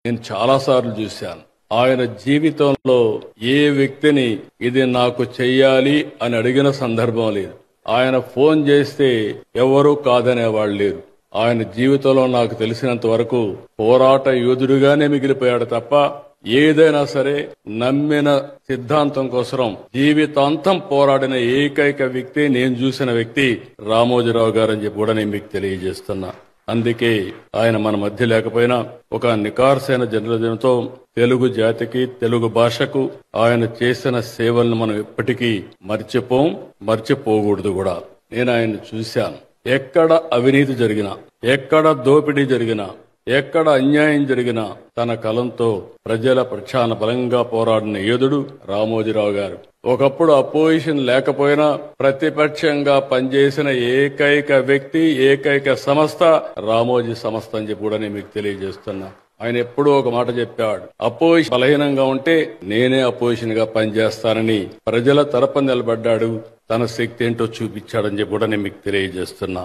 నేను చాలాసార్లు చూశాను. ఆయన జీవితంలో ఏ వ్యక్తిని ఇది నాకు చెయ్యాలి అని అడిగిన సందర్భం లేదు. ఆయన ఫోన్ చేస్తే ఎవరూ కాదనేవాళ్ళు లేరు. ఆయన జీవితంలో నాకు తెలిసినంత వరకు పోరాట యోధుడిగానే మిగిలిపోయాడు తప్ప ఏదైనా సరే నమ్మిన సిద్ధాంతం కోసం జీవితాంతం పోరాడిన ఏకైక వ్యక్తి, నేను చూసిన వ్యక్తి రామోజీరావు గారని చెప్పి కూడా నేను మీకు తెలియజేస్తున్నా. అందుకే ఆయన మన మధ్య లేకపోయినా ఒక నికార్సైన జర్నలిజంతో తెలుగు జాతికి, తెలుగు భాషకు ఆయన చేసిన సేవలను మనం ఎప్పటికీ మర్చిపోకూడదు కూడా. నేను ఆయన్ని చూశాను. ఎక్కడ అవినీతి జరిగినా, ఎక్కడ దోపిడీ జరిగినా, ఎక్కడ అన్యాయం జరిగినా తన కలంతో ప్రజల పక్షాన బలంగా పోరాడిన యోధుడు రామోజీరావు గారు. ఒకప్పుడు అపోజిషన్ లేకపోయినా ప్రతిపక్షంగా పనిచేసిన ఏకైక వ్యక్తి, ఏకైక సంస్థ రామోజీ సంస్థ అని చెప్పి కూడా నేను మీకు తెలియజేస్తున్నా. ఆయన ఎప్పుడూ ఒక మాట చెప్పాడు, అపోజిషన్ బలహీనంగా ఉంటే నేనే అపోజిషన్ గా పనిచేస్తానని ప్రజల తరపున నిలబడ్డాడు. తన శక్తి ఏంటో చూపించాడని చెప్పి కూడా నేను మీకు తెలియజేస్తున్నా.